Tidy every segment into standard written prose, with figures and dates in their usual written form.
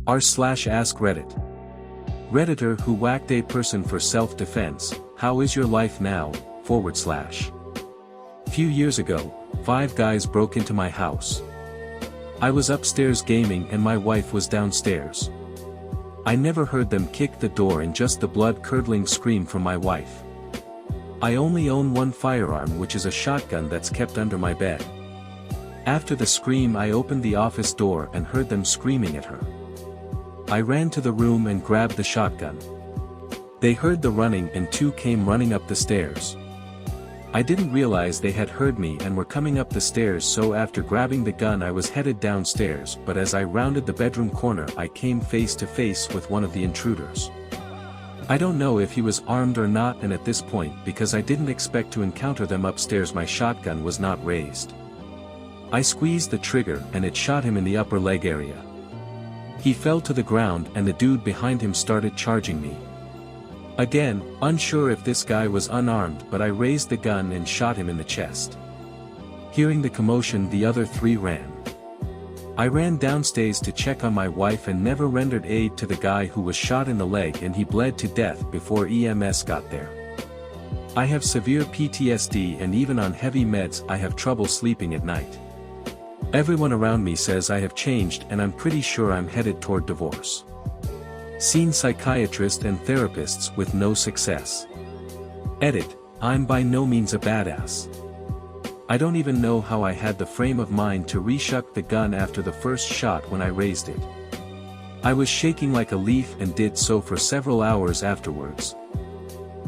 r/AskReddit. Redditor who whacked a person for self-defense, how is your life now, /. Few years ago, 5 guys broke into my house. I was upstairs gaming and my wife was downstairs. I never heard them kick the door and just the blood-curdling scream from my wife. I only own one firearm, which is a shotgun that's kept under my bed. After the scream, I opened the office door and heard them screaming at her. I ran to the room and grabbed the shotgun. They heard the running and 2 came running up the stairs. I didn't realize they had heard me and were coming up the stairs, so after grabbing the gun I was headed downstairs, but as I rounded the bedroom corner I came face to face with one of the intruders. I don't know if he was armed or not, and at this point, because I didn't expect to encounter them upstairs, my shotgun was not raised. I squeezed the trigger and it shot him in the upper leg area. He fell to the ground and the dude behind him started charging me. Again, unsure if this guy was unarmed, but I raised the gun and shot him in the chest. Hearing the commotion, the other 3 ran. I ran downstairs to check on my wife and never rendered aid to the guy who was shot in the leg, and he bled to death before EMS got there. I have severe PTSD and even on heavy meds I have trouble sleeping at night. Everyone around me says I have changed and I'm pretty sure I'm headed toward divorce. Seen psychiatrists and therapists with no success. Edit, I'm by no means a badass. I don't even know how I had the frame of mind to reshuck the gun after the first shot when I raised it. I was shaking like a leaf and did so for several hours afterwards.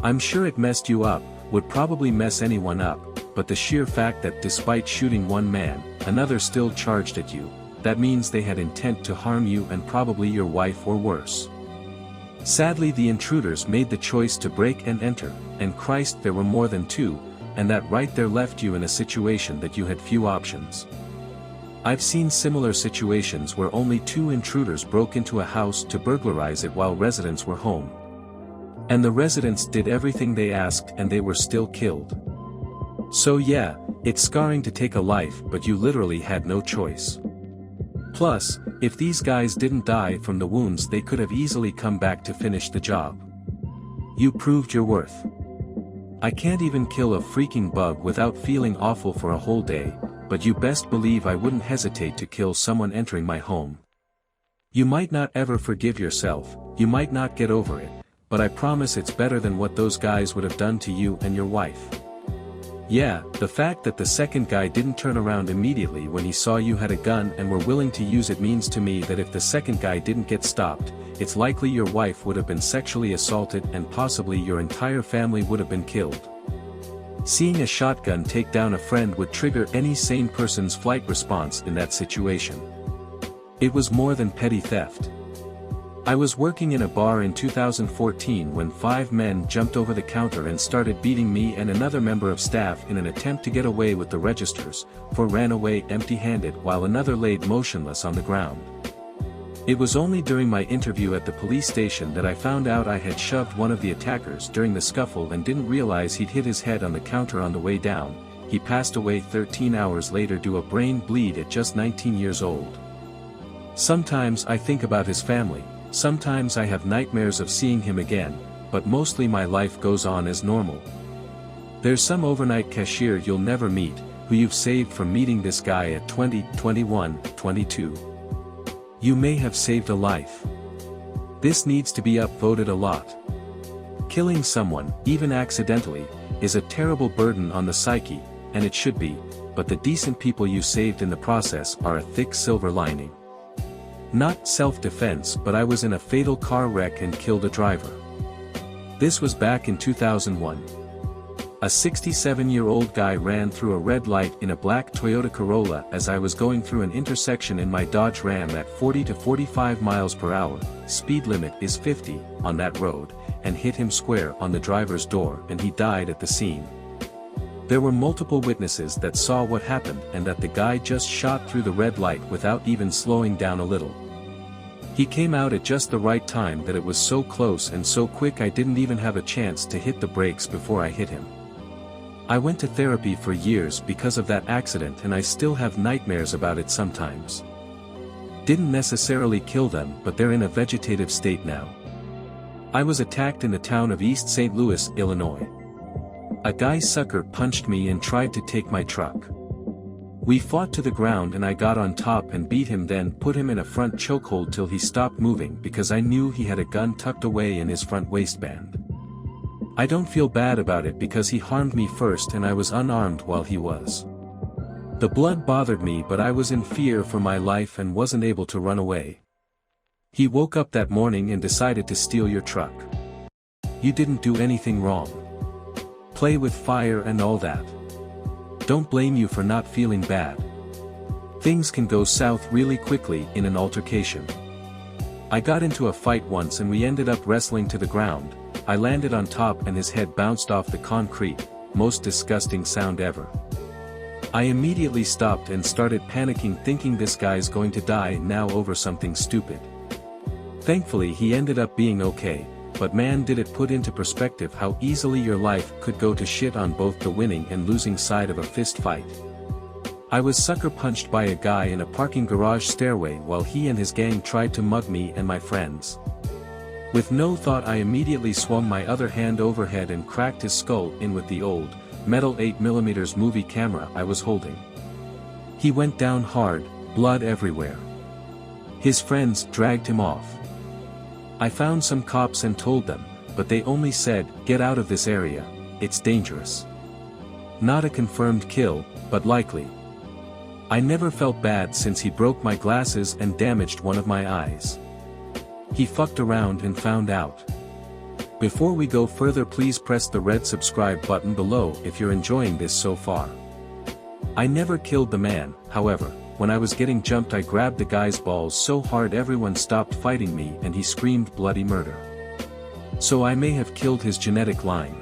I'm sure it messed you up, would probably mess anyone up, but the sheer fact that despite shooting one man, another still charged at you, that means they had intent to harm you and probably your wife or worse. Sadly, the intruders made the choice to break and enter, and Christ, there were more than 2, and that right there left you in a situation that you had few options. I've seen similar situations where only 2 intruders broke into a house to burglarize it while residents were home. And the residents did everything they asked and they were still killed. So yeah, it's scarring to take a life, but you literally had no choice. Plus, if these guys didn't die from the wounds, they could have easily come back to finish the job. You proved your worth. I can't even kill a freaking bug without feeling awful for a whole day, but you best believe I wouldn't hesitate to kill someone entering my home. You might not ever forgive yourself, you might not get over it, but I promise it's better than what those guys would have done to you and your wife. Yeah, the fact that the second guy didn't turn around immediately when he saw you had a gun and were willing to use it means to me that if the second guy didn't get stopped, it's likely your wife would have been sexually assaulted and possibly your entire family would have been killed. Seeing a shotgun take down a friend would trigger any sane person's flight response in that situation. It was more than petty theft. I was working in a bar in 2014 when 5 men jumped over the counter and started beating me and another member of staff in an attempt to get away with the registers, 4 ran away empty-handed while another laid motionless on the ground. It was only during my interview at the police station that I found out I had shoved one of the attackers during the scuffle and didn't realize he'd hit his head on the counter on the way down. He passed away 13 hours later due to a brain bleed at just 19 years old. Sometimes I think about his family. Sometimes I have nightmares of seeing him again, but mostly my life goes on as normal. There's some overnight cashier you'll never meet, who you've saved from meeting this guy at 20, 21, 22. You may have saved a life. This needs to be upvoted a lot. Killing someone, even accidentally, is a terrible burden on the psyche, and it should be, but the decent people you saved in the process are a thick silver lining. Not self-defense, but I was in a fatal car wreck and killed a driver. This was back in 2001. A 67-year-old guy ran through a red light in a black Toyota Corolla as I was going through an intersection in my Dodge Ram at 40 to 45 miles per hour, speed limit is 50, on that road, and hit him square on the driver's door and he died at the scene. There were multiple witnesses that saw what happened and that the guy just shot through the red light without even slowing down a little. He came out at just the right time that it was so close and so quick I didn't even have a chance to hit the brakes before I hit him. I went to therapy for years because of that accident and I still have nightmares about it sometimes. Didn't necessarily kill them, but they're in a vegetative state now. I was attacked in the town of East St. Louis, Illinois. A guy sucker punched me and tried to take my truck. We fought to the ground and I got on top and beat him, then put him in a front chokehold till he stopped moving because I knew he had a gun tucked away in his front waistband. I don't feel bad about it because he harmed me first and I was unarmed while he was. The blood bothered me, but I was in fear for my life and wasn't able to run away. He woke up that morning and decided to steal your truck. You didn't do anything wrong. Play with fire and all that. Don't blame you for not feeling bad. Things can go south really quickly in an altercation. I got into a fight once and we ended up wrestling to the ground. I landed on top and his head bounced off the concrete. Most disgusting sound ever. I immediately stopped and started panicking, thinking this guy's going to die now over something stupid. Thankfully he ended up being okay, but man, did it put into perspective how easily your life could go to shit on both the winning and losing side of a fist fight. I was sucker punched by a guy in a parking garage stairway while he and his gang tried to mug me and my friends. With no thought I immediately swung my other hand overhead and cracked his skull in with the old, metal 8mm movie camera I was holding. He went down hard, blood everywhere. His friends dragged him off. I found some cops and told them, but they only said, "Get out of this area, it's dangerous." Not a confirmed kill, but likely. I never felt bad since he broke my glasses and damaged one of my eyes. He fucked around and found out. Before we go further, please press the red subscribe button below if you're enjoying this so far. I never killed the man, however. When I was getting jumped I grabbed the guy's balls so hard everyone stopped fighting me and he screamed bloody murder. So I may have killed his genetic line.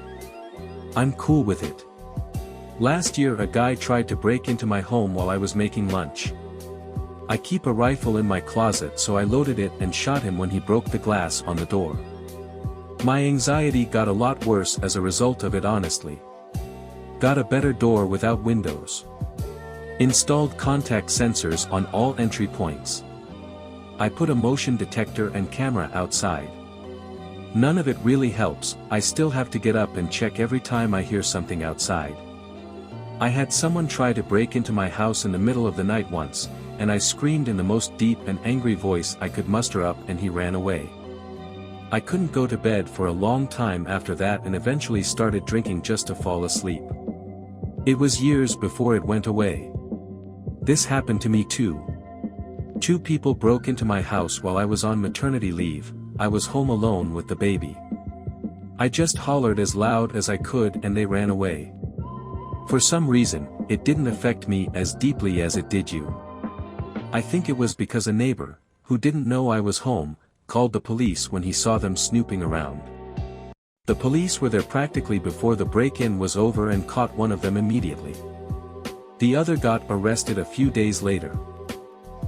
I'm cool with it. Last year a guy tried to break into my home while I was making lunch. I keep a rifle in my closet, so I loaded it and shot him when he broke the glass on the door. My anxiety got a lot worse as a result of it, honestly. Got a better door without windows. Installed contact sensors on all entry points. I put a motion detector and camera outside. None of it really helps, I still have to get up and check every time I hear something outside. I had someone try to break into my house in the middle of the night once, and I screamed in the most deep and angry voice I could muster up and he ran away. I couldn't go to bed for a long time after that and eventually started drinking just to fall asleep. It was years before it went away. This happened to me too. 2 people broke into my house while I was on maternity leave. I was home alone with the baby. I just hollered as loud as I could and they ran away. For some reason, it didn't affect me as deeply as it did you. I think it was because a neighbor, who didn't know I was home, called the police when he saw them snooping around. The police were there practically before the break-in was over and caught one of them immediately. The other got arrested a few days later.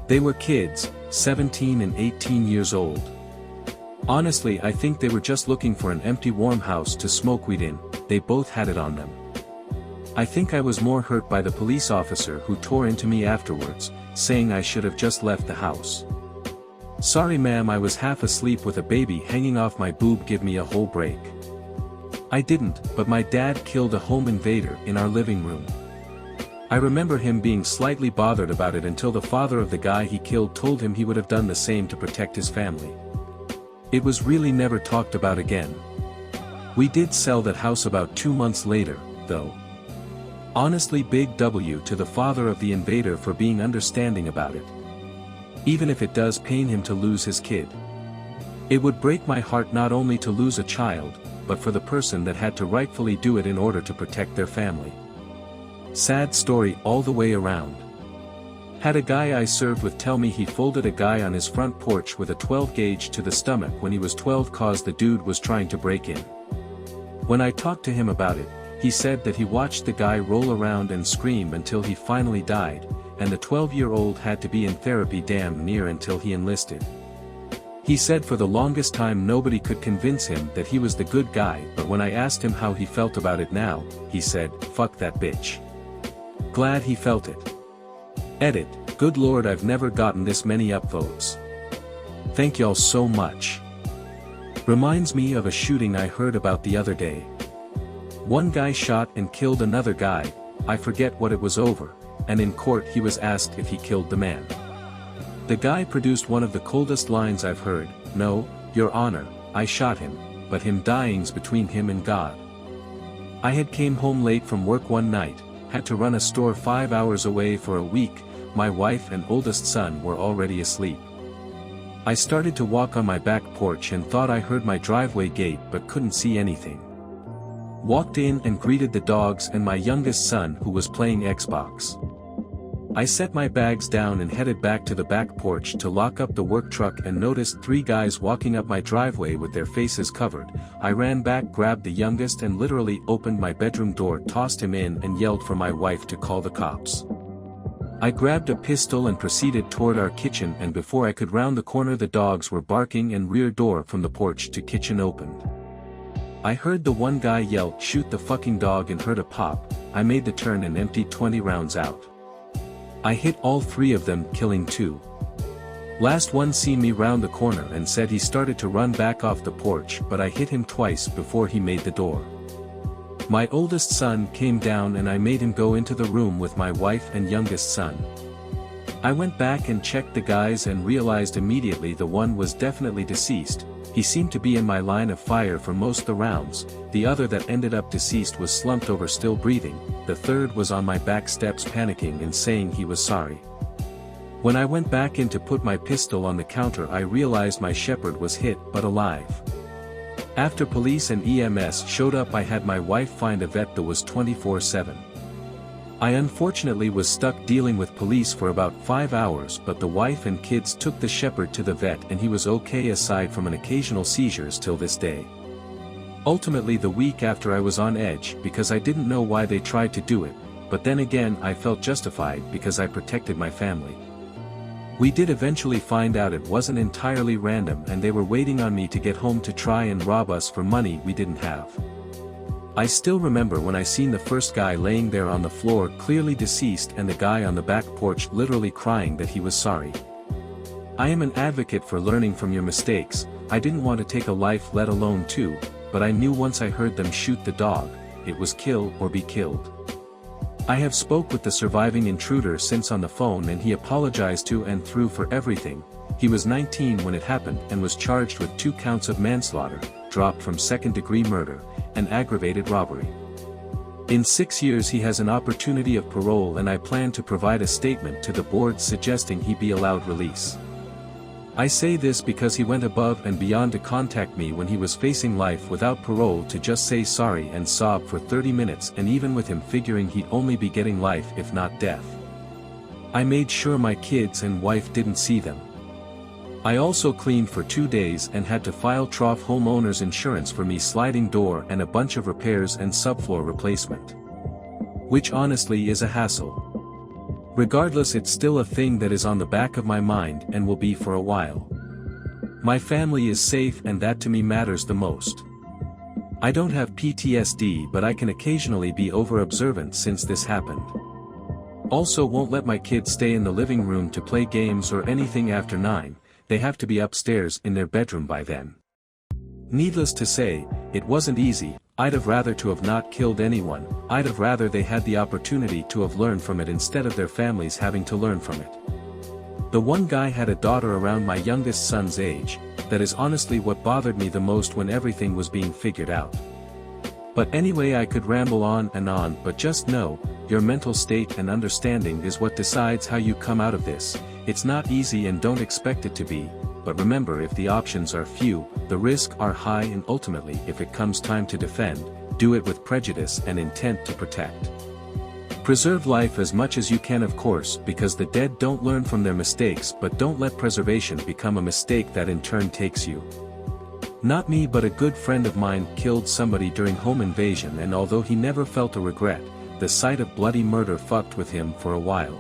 They were kids, 17 and 18 years old. Honestly, I think they were just looking for an empty warm house to smoke weed in. They both had it on them. I think I was more hurt by the police officer who tore into me afterwards, saying I should have just left the house. "Sorry ma'am, I was half asleep with a baby hanging off my boob, give me a whole break." I didn't, but my dad killed a home invader in our living room. I remember him being slightly bothered about it until the father of the guy he killed told him he would have done the same to protect his family. It was really never talked about again. We did sell that house about 2 months later, though. Honestly, big W to the father of the invader for being understanding about it. Even if it does pain him to lose his kid. It would break my heart not only to lose a child, but for the person that had to rightfully do it in order to protect their family. Sad story all the way around. Had a guy I served with tell me he folded a guy on his front porch with a 12 gauge to the stomach when he was 12 cause the dude was trying to break in. When I talked to him about it, he said that he watched the guy roll around and scream until he finally died, and the 12-year-old had to be in therapy damn near until he enlisted. He said for the longest time nobody could convince him that he was the good guy, but when I asked him how he felt about it now, he said, "Fuck that bitch." Glad he felt it. Edit. Good lord, I've never gotten this many upvotes. Thank y'all so much. Reminds me of a shooting I heard about the other day. One guy shot and killed another guy, I forget what it was over, and in court he was asked if he killed the man. The guy produced one of the coldest lines I've heard, "No, Your Honor, I shot him, but him dying's between him and God." I had came home late from work one night, had to run a store 5 hours away for a week, my wife and oldest son were already asleep. I started to walk on my back porch and thought I heard my driveway gate but couldn't see anything. Walked in and greeted the dogs and my youngest son who was playing Xbox. I set my bags down and headed back to the back porch to lock up the work truck and noticed 3 guys walking up my driveway with their faces covered. I ran back, grabbed the youngest and literally opened my bedroom door, tossed him in and yelled for my wife to call the cops. I grabbed a pistol and proceeded toward our kitchen, and before I could round the corner the dogs were barking and rear door from the porch to kitchen opened. I heard the one guy yell, "Shoot the fucking dog," and heard a pop. I made the turn and emptied 20 rounds out. I hit all 3 of them, killing 2. Last one seen me round the corner and said he started to run back off the porch, but I hit him twice before he made the door. My oldest son came down and I made him go into the room with my wife and youngest son. I went back and checked the guys and realized immediately the one was definitely deceased. He seemed to be in my line of fire for most of the rounds. The other that ended up deceased was slumped over still breathing. The third was on my back steps panicking and saying he was sorry. When I went back in to put my pistol on the counter, I realized my shepherd was hit but alive. After police and EMS showed up, I had my wife find a vet that was 24/7. I unfortunately was stuck dealing with police for about 5 hours, but the wife and kids took the shepherd to the vet and he was okay aside from an occasional seizures till this day. Ultimately, the week after, I was on edge because I didn't know why they tried to do it, but then again I felt justified because I protected my family. We did eventually find out it wasn't entirely random and they were waiting on me to get home to try and rob us for money we didn't have. I still remember when I seen the first guy laying there on the floor clearly deceased and the guy on the back porch literally crying that he was sorry. I am an advocate for learning from your mistakes. I didn't want to take a life, let alone 2, but I knew once I heard them shoot the dog, it was kill or be killed. I have spoke with the surviving intruder since on the phone and he apologized to and through for everything. He was 19 when it happened and was charged with 2 counts of manslaughter, dropped from second-degree murder, and aggravated robbery. In 6 years he has an opportunity of parole and I plan to provide a statement to the board suggesting he be allowed release. I say this because he went above and beyond to contact me when he was facing life without parole to just say sorry and sob for 30 minutes, and even with him figuring he'd only be getting life if not death. I made sure my kids and wife didn't see them. I also cleaned for 2 days and had to file trough homeowners insurance for me sliding door and a bunch of repairs and subfloor replacement. Which honestly is a hassle. Regardless, it's still a thing that is on the back of my mind and will be for a while. My family is safe and that to me matters the most. I don't have PTSD, but I can occasionally be over-observant since this happened. Also won't let my kids stay in the living room to play games or anything after 9, they have to be upstairs in their bedroom by then. Needless to say, it wasn't easy. I'd have rather to have not killed anyone. I'd have rather they had the opportunity to have learned from it instead of their families having to learn from it. The one guy had a daughter around my youngest son's age. That is honestly what bothered me the most when everything was being figured out. But anyway, I could ramble on and on, but just know, your mental state and understanding is what decides how you come out of this. It's not easy and don't expect it to be. But remember, if the options are few, the risks are high, and ultimately if it comes time to defend, do it with prejudice and intent to protect. Preserve life as much as you can, of course, because the dead don't learn from their mistakes, but don't let preservation become a mistake that in turn takes you. Not me, but a good friend of mine killed somebody during home invasion, and although he never felt a regret, the sight of bloody murder fucked with him for a while.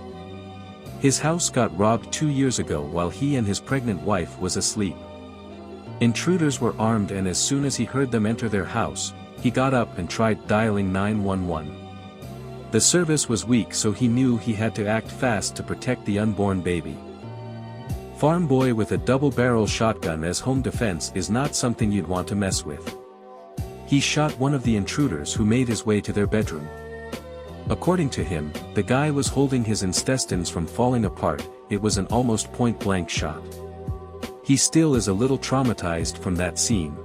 His house got robbed 2 years ago while he and his pregnant wife was asleep. Intruders were armed, and as soon as he heard them enter their house, he got up and tried dialing 911. The service was weak, so he knew he had to act fast to protect the unborn baby. Farm boy with a double-barrel shotgun as home defense is not something you'd want to mess with. He shot one of the intruders who made his way to their bedroom. According to him, the guy was holding his intestines from falling apart. It was an almost point-blank shot. He still is a little traumatized from that scene.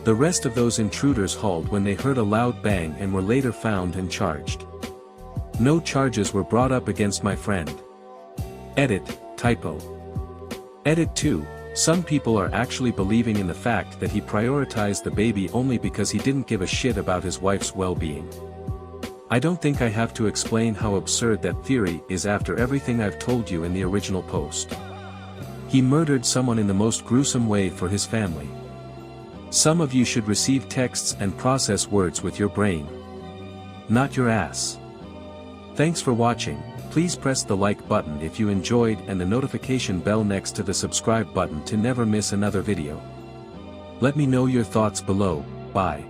The rest of those intruders hauled when they heard a loud bang and were later found and charged. No charges were brought up against my friend. Edit, typo. Edit 2, some people are actually believing in the fact that he prioritized the baby only because he didn't give a shit about his wife's well-being. I don't think I have to explain how absurd that theory is after everything I've told you in the original post. He murdered someone in the most gruesome way for his family. Some of you should receive texts and process words with your brain, not your ass. Thanks for watching. Please press the like button if you enjoyed and the notification bell next to the subscribe button to never miss another video. Let me know your thoughts below. Bye.